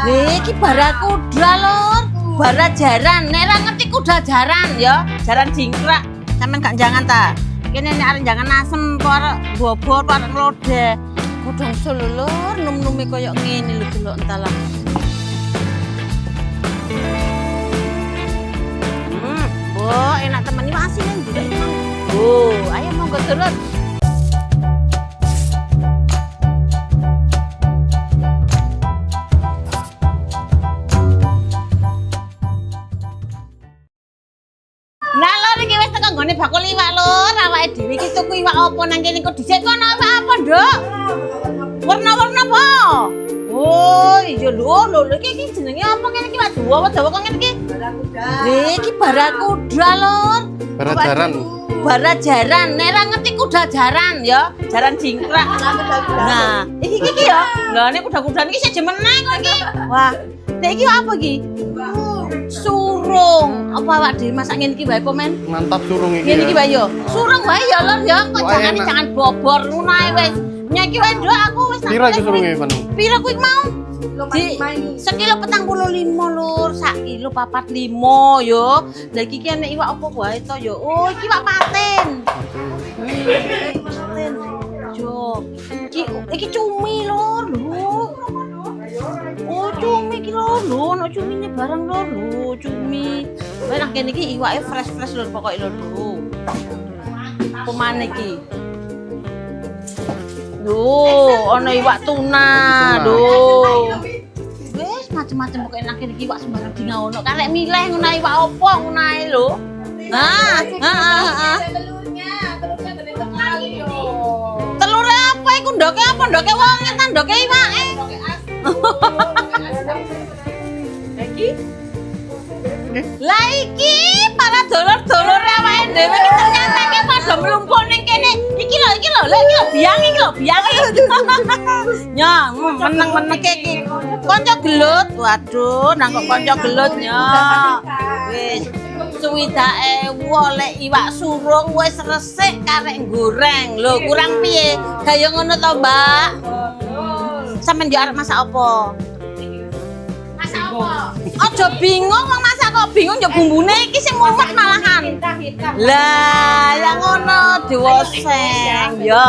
Iki barakuda lur. Bara jaran. Nek ra ngerti kuda jaran ya, jaran jingkrak. Sampeyan gak jangan ta. Kene nek arep jangan asem para bobor para nglodhe. Godhong solo lur, num-nume koyo ngene lho delok entalah. Oh, enak temen iki asine ndelok iki. Oh, ayo monggo turun. Nah lor iki wis teko nggone bakul iwak lur, awake dhewe iki tuku iwak apa nang kene kok dhisik kono apa, Nduk? Warna-warna apa? Oh, iya lho iki jenenge apa kene iki Pak Dawa kok ngene iki? Barakuda. Iki barakuda lur. Barajaran. Barajaran, nek ra ngerti kuda jaran ya, jaran jingkrak. Nah, iki ya. Lah nek kuda-kudaan iki sik jemeneng kok iki. Wah, nek iki apa iki? Surung. Apa awak dhewe masak ngene iki wae komen? Mantap surung iki. Ngene iki wae yo. Surung wae ya lur ya. Kok jangan bobor ngono ae wis. Nek iki wae Nduk aku wis tak. Pira iki surunge, Pan? Pira kuwi mau? Di sekilo 45 lur, sak kilo 45 yo. Lah iki kene iwak apa wae to yo. Oh, iki iwak paten. Paten. Jo. Iki cumi lur, lho. Oh, cumi iki lho, ono cumine barang lur, lho, cumi. Wae nang kene iki iwake fresh lur pokoke lur. Apa maneh iki? Duh, ono iwak tuna, duh. Wis macem-macem pokoke nang kene iki iwak sembarang di ngono. Karek milih ngono iwak opo ngono ae lho. Nah, telurnya gede sekali yo. Telure apa iku ndoke apa? Ndoke wonge ta ndoke iwake? Ndoke asu. Lah iki para dulur-dulur awake dhewe iki ternyata ki padha mlumpuk ning kene. Iki lho, biang iki lho, biang. Nya, meneng-meneng iki. Kanca gelut. Waduh, nang kok kanca gelut nya. Wis 60.000 oleh iwak surung wis resik karek goreng. Lho, kurang piye? Gaya ngono to, Mbak? Sampeyan yo arep masak apa? Masak apa? Aja bingung wong masak kok bingung ya bumbune iki sing mumet malahan. Lah, ya ngono diwoseng yo.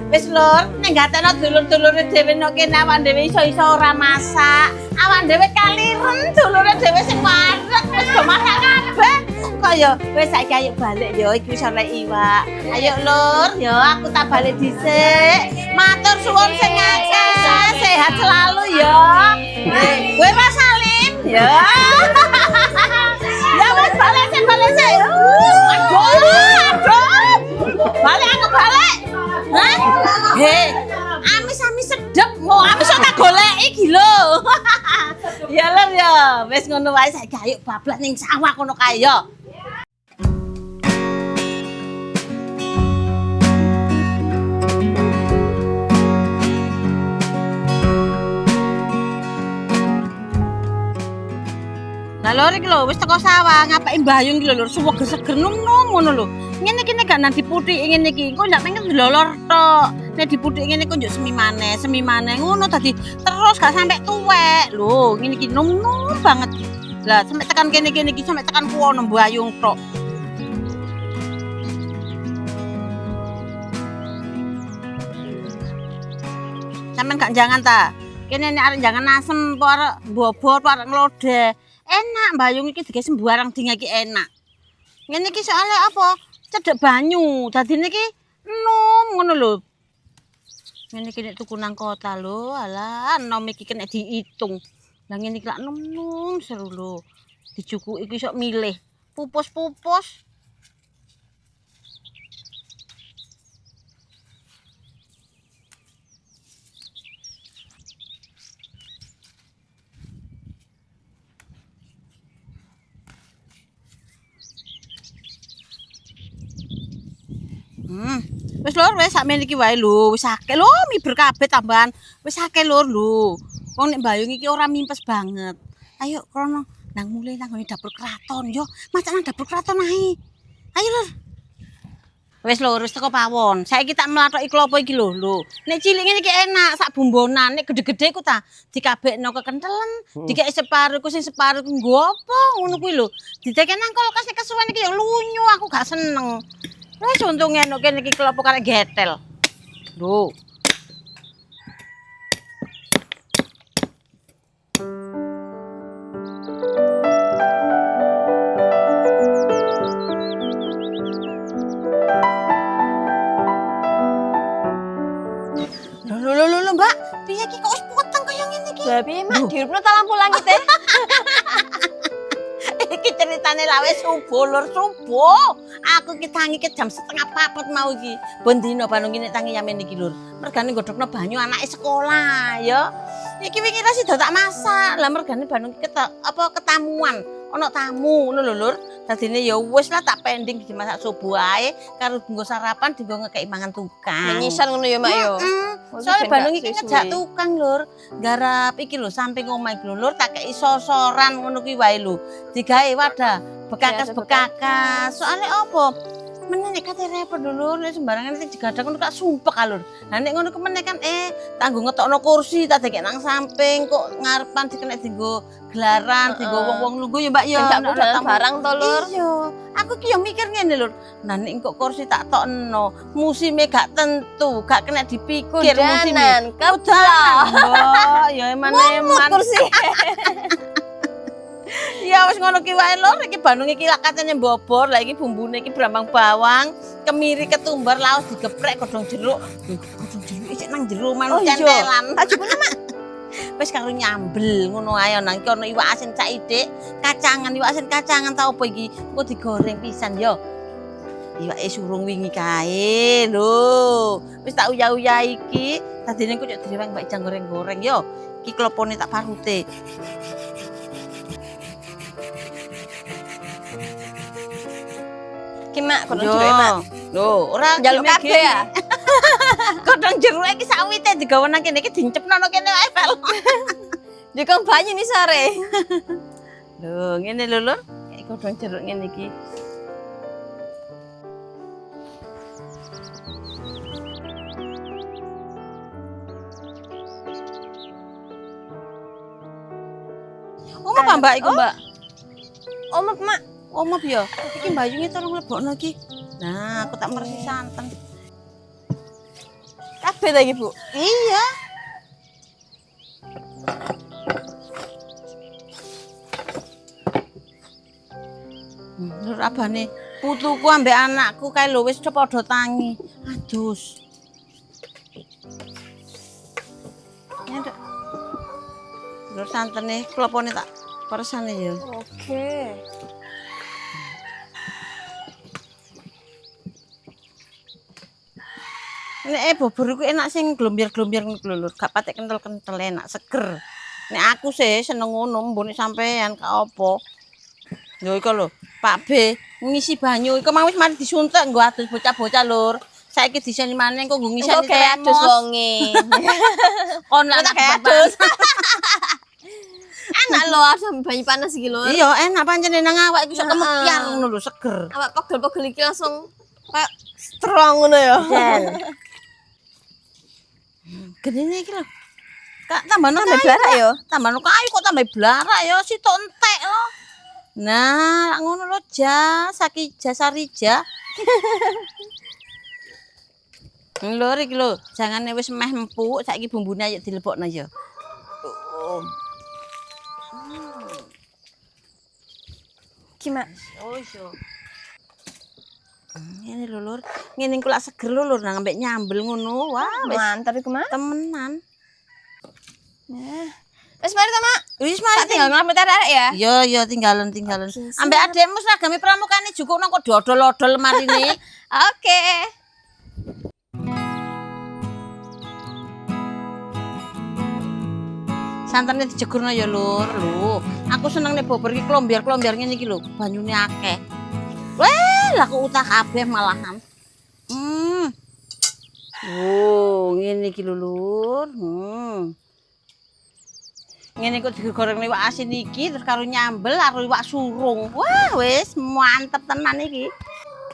Wis lur, nek gatekno dulur-dulure dhewe nek kene awak dhewe iso-iso ora masak. Awak dhewe kaliren dulure dhewe sing wareg wis do masak kabeh. Kok yo wis saiki ayo balik yo iki wis oleh iwak. Ayo lur, yo aku tak balik dhisik. Matur suwun sing akeh, sehat selalu yo. Kowe Mas Salim ya. Ya wis balik sik. Aduh. Balik aku balik. Hah? He, amis-amis sedep, mau amis tak goleki iki lho. Ya lho ya, wis ngono wae saiki ayo bablas ning sawah kono kae ya. Lah lho iki lho wis teko sawah, ngapake mbayung iki lho suweg seger nung-nung ngono lho. Ngene iki nek gak nang diputhiki ngene iki, kok ndak pengen dilolor tok. Nek diputhiki ngene kok njuk semi maneh ngono dadi terus gak sampe tuwek. Lho, ngene iki nung-nung banget. Lah sampe tekan kene iki sampe tekan kuwono mbayung tok. Sampeyan gak jangan ta. Kene nek arep jangan asem para bobor para nglodhe. Enak mbayung iki digawe sembarang ding iki enak. Ngene iki soalnya apa? Cedek banyu. Dadine iki enom ngono lho. Ngene iki nek tuku nang kota lho, alah enom iki kena diitung. Lah ngene iki lak enom seru lho. Dicukuki iki sok milih. Pupus-pupus. Wis lur, wis sakmene iki wae lho, wis akeh lho miber kabeh tambahan. Wis akeh lur lho. Wong nek mbayung iki ora mimpes banget. Ayo krono nang mulai nang dapur keraton yo. Masak nang dapur keraton ae. Ayo lur. Wis lho, wis teko pawon. Saiki tak mlathoki klopo iki lho. Nek cilik ngene iki enak, sak bumbonan. Nek gede-gede ku ta dikabekno kekentelen, dikek separo ku sing separo ku nggo apa ngono kuwi lho. Dideke nang kulkas nek kesuwen iki ya lunyu, aku gak seneng. Wis untunge nek kene iki klopo karek getel. Lho. Lho Mbak, piye iki kok wis potong kaya ngene iki? Lah piye Mak, diurupno ta lampu langit e? Iki ceritane lah wis subuh lur subuh. Aku ki tangi ke jam 3:30 mau iki. Ben dino Bandung iki nek tangi yamen iki lur. Mergane nggodhokno banyu anake sekolah ya. Iki wingi ra sida tak masak. Lah mergane Bandung iki ketamuan. Ana tamu ngono lho lur. Dadine ya wis lah tak pending dimasak subuh ae karo nggo sarapan dienggo ngekeki mangan tukang. Menyisan ngono ya Mak yo. Soalnya Bandung iki ngejak tukang lur. Garap iki lho samping omah iki lur tak kei sosoran ngono kuwi wae lho. Digawe wadah bekakas-bekakas. Soalnya apa? Meneh nek kate repot lho nek sembarangan iki digadang ngono tak sumpek lur. Lah nek ngono ku meneh kan kanggo ngetokno kursi tak dekek nang samping kok ngarepan dikenek dienggo gelaran, dienggo wong-wong lungguh ya Mbak ya. Enggak mudahan barang to lur. Iya. Aku ki yo mikir ngene lur. Nah nek kok kursi tak tokno, musime gak tentu, gak kena dipikir musime. Kudanan, keplok. Mbok, ya eman-eman kursi. Ya wis ngono ki wae lho, iki Bandung iki lak katene mbobor, lah iki bumbune iki brambang bawang, kemiri ketumbar laos digeprek godhong jeruk. Godhong jeruk iki nang jero manut centelan. Tak jupune Mak. Wis karo nyambel ngono ae nang iki ana iwak asin caidik, kacangan iwak asin kacangan ta opo iki? Engko digoreng pisan yo. Iwake surung wingi kae lho. Wis tak uyah-uyah iki, dadine kok direwang mbak jang goreng-goreng yo. Iki klopone tak parute. Ki Mak, godhong jeruke Mak. Lho, ora Njaluk kabeh ya. Godhong jeruke iki sawite digawe nang kene iki dincepno nang kene wae pel. Dikon banyu ni sore. Lho, ngene lho lur. Kayak godhong jeruk ngene iki. Omah apa Mbak iku, Mbak? Omah Mak. Omah ya. Iki mbayune tolong lebokno iki. Nah, aku tak meresi santen. Kabeh ta iki, Bu? Iya. Lur abane putuku ambek anakku kae lho wis padha tangi. Adus. Nyendok. Lur santene klopone tak peresane ya. Oke. Nek bobor iku enak sing glombyar-glombyar ngono lho, gak patek kentel-kentel enak seger. Nek aku sih seneng ngono mbone sampean ka apa. Lho iku lho, Pak B ngisi banyu iku mau wis mari disuntek nggo adus bocah-bocah lur. Saiki diseni maneh kok nggo ngiseni kayak adus wonge. Kon lak kayak adus. Enak lho adus banyu panas iki lho. Iya, enak pancene nang awak iku sok kemepiar ngono lho, seger. Awak pegel-pegel iki langsung kayak strong ngono ya. Gedene iki lho. Kak tambahno Tambah blarak ya? Tambahno kayu kok tambah blarak ya, sitok entek lho. Nah, lak ngono lho Sakija Sarija. Lho iki lho, jangane wis meh empuk, saiki bumbune ayo dilebokno ya. Ki Mak. Oh iya. Ngene lho lur, ngene iku lak seger lho lur nang ambek nyambel ngono. Wah, wis Mantap iku Mak. temenan. Nah. Wis mari ta Mak. Wis mari Tinggal ngelamet arek ya. Iya, tinggalan. Ambek adekmu seragame pramukane jukukno kok diodol-odol marine. Oke. Santene dijegurno ya lur. Lho, aku seneng nek bobor iki klombyar-klombyar ngene iki lho, banyune akeh. Weh, lah kok utah kabeh malahan. Oh, ngene iki lho lur. Ngene kok digoreng iwak asin iki terus karo nyambel karo iwak surung. Wah, wis mantep tenan iki.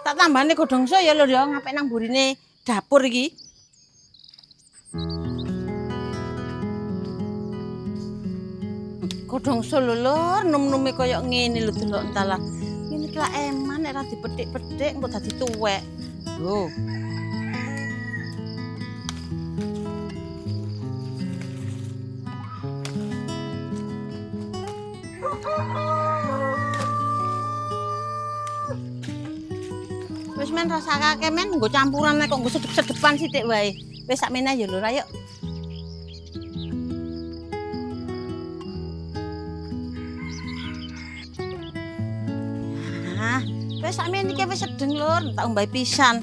Tak tambahne godhongso ya lho ya ngapik nang burine dapur iki. Godhongso lho lur, num-nume kaya ngene lho delok entala. Ngene iki lak eman nek ora dipethik-pethik engko dadi tuwek. Lho. Wis men rasakake men nggo campuran kok nggo sedep-sedepan sithik wae. Wis sakmene ya lur, ayo. Nah, wis sakmene iki wis sedeng lur, tak umbahi pisan.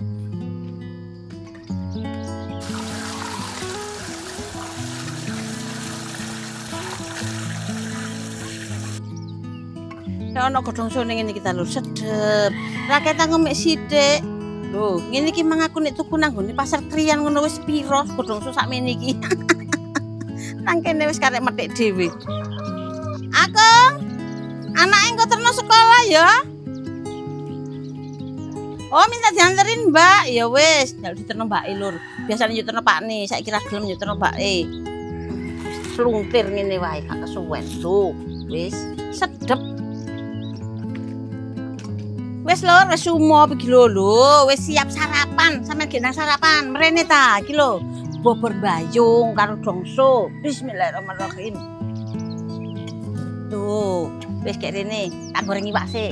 Nek ana godhongso ning ngene iki ta lur, sedep. Ra ketan mek sithik. Lho, ngene iki mang aku nek tuku nang nggone pasar Kriyan ngono wis pira godhongso sakmene iki. Nang kene wis karek methik dhewe. Akung, anake engko terno sekolah ya. Oh, minta dianterin, Mbak. Ya wis, ndak diterno mbake lur. Biasane yo terno pakne, saiki ra gelem yo terno mbake. Slungtir ngene wae gak kesuwen. Tuh, wis sedep. Wis lur, wis sumo iki lho, wis siap sarapan. Sampeyan ge nang sarapan, mrene ta iki lho. Bobor bayung karo dongso. Bismillahirrahmanirrahim. Tuh, wis kek rene, tak goreng iwak sik.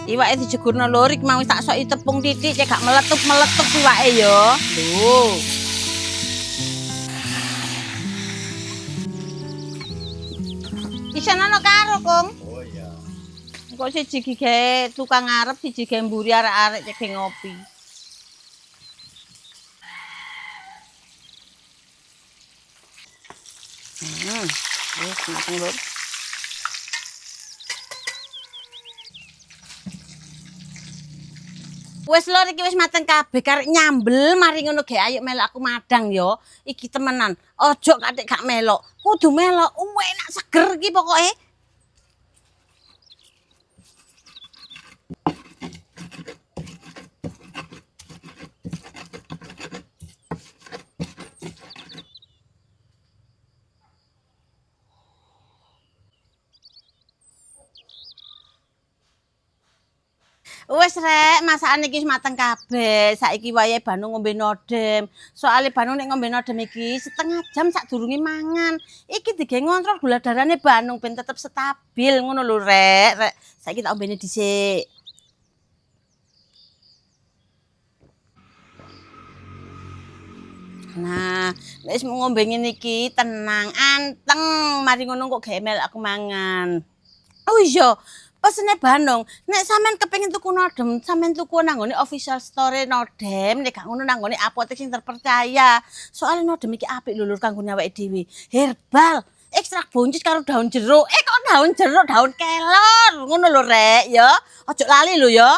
Iwake dijegurno lur, iki mau wis tak soki tepung titik cek gak meletup-meletup iwake ya. Lho. Isan ana karo, Kung. Oh iya. Kok siji gawe tukang ngarep, siji gawe mburi arek-arek cek ngopi. Wis mateng lur. Wis lur iki wis mateng kabeh karek nyambel mari ngono ge ayo melok aku madang ya. Iki temenan. Ojo katik gak melok. Kudu melok. Enak seger iki pokoke. Wis rek, masakan iki wis mateng kabeh. Saiki wayahe Banu ngombe nodem. Soale Banu nek ngombe nodem iki setengah jam sadurunge mangan. Iki digawe ngontrol gula darahne Banu ben tetep stabil ngono lho rek. Rek, saiki tak ombene dhisik. Nah, nek wis ngombe ngene iki tenang, anteng. Mari ngono kok gawe melok aku mangan. Oh iya, pesene Bandung, nek sampean kepengin tuku nodem, sampean tuku nang nggone official store nodem, nek gak ngono nang nggone apotek sing terpercaya. Soale nodem iki apik lho lur kanggo awake dhewe. Herbal, ekstrak buncis karo daun jeruk. Kok daun jeruk, daun kelor. Ngono lho rek ya. Ojo lali lho ya.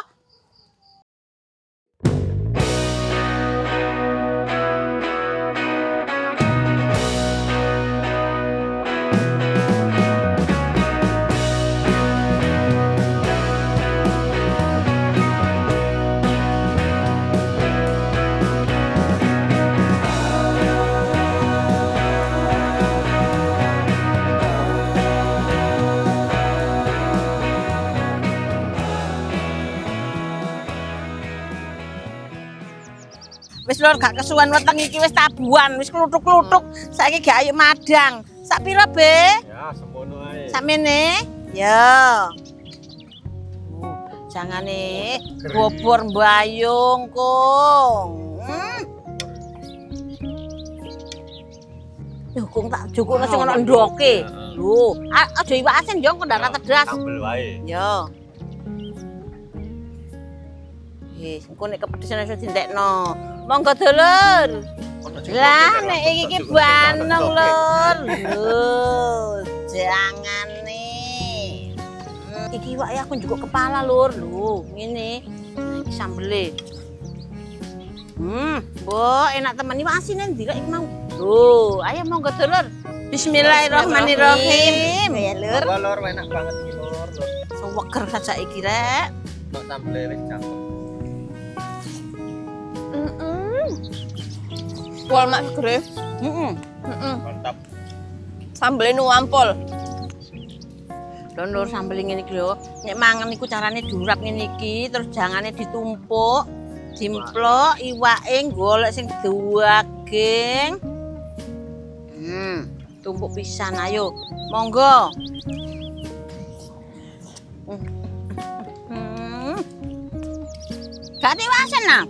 Wis lur gak kesuwen weteng iki wis tabuhan, wis kluthuk-kluthuk. Saiki gak ayo madang. Sak pira, Be? Ya, semono ae. Sakmene? Ya. Jangane bobor mbayung, Kung. Yo, Kung tak jukukno sing ana ndoke. Lho, aja iwak asin yo, kok ndak tedas. Sambel wae. Yo. Wis, engko nek kepedesan iso dintekno. Monggo dulur. Lah nek iki Bandung lur. Lho, jangane. Iki wae aku njukuk kepala lur. Lho, ngene. Nah, iki sambele. Bu, enak temen iki asine ndi kok iki mau. Loh, ayo monggo dulur. Bismillahirrahmanirrahim. Ya, Lur. Lor enak banget iki lor. Seweger saja iki rek. Kok sambel wis cakep. Pol mak segere. Heeh. Mantap. Sambelnya nuampol. Lho sambel ngene iki lho. Nek mangan iku carane diurap ngene iki, terus jangane ditumpuk, dimplok, iwake golek sing daging. Tumpuk pisan ayo. Monggo. Gak diwasen nah.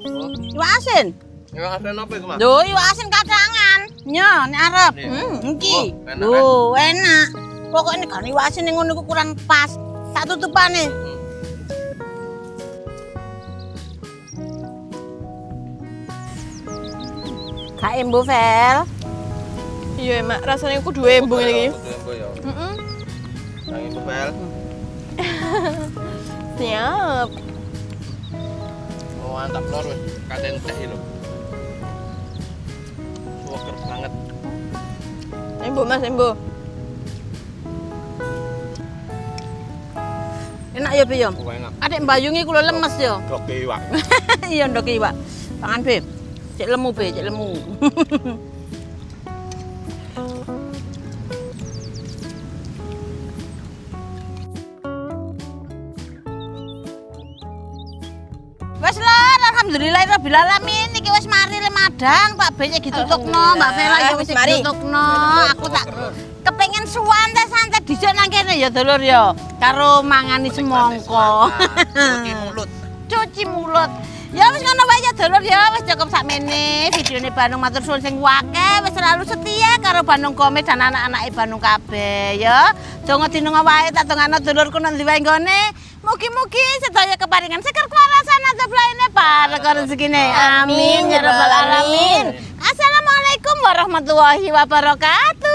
Diwasen. Ya asen apa iku, Mas? Lho, iwak asin kacangan. Nyo, nek arep. Iki. Oh, enak, Lho, enak. Pokoknya kan iwak asin ning ngono iku kurang pas. Tak tutupane. Kak Embo Vel. Iya, mak rasanya kudu embung iki. Embo ya. Heeh. Nang iku bel. Siap. Oh, mantap lor wis. Katen teh lho. Suweger banget. Embo Mas, embo. Enak ya, Be ya? Oh, enak. Adek mbayungi kula lemes ya. Doke iwak. Iya ndok iwak. Pangan, Be. Cek lemu, Be, cek lemu. Wes lor, alhamdulillahirabbil alamin. Iki wis mari le madang, Pak Ben ditutukno, Mbak Vela ya wis Mari. ditutukno. Aku tak kepengin santai dhisik nang kene ya dulur ya. Karo mangani semongko. Cuci mulut. Cuci mulut. Ya wis ngono wae ya dulur ya, wis cukup sakmene videone Bandung matur suwun sing wake, wis selalu setia karo Bandung Komik dan anak-anake Bandung kabeh ya. Donga dinunga wae tak dongano dulurku nang ndi wae nggone. Mugi-mugi sedaya keparingan sekar kewarasan atau lainnya para rezekine. Amin ya rabbal alamin. Assalamualaikum warahmatullahi wabarakatuh.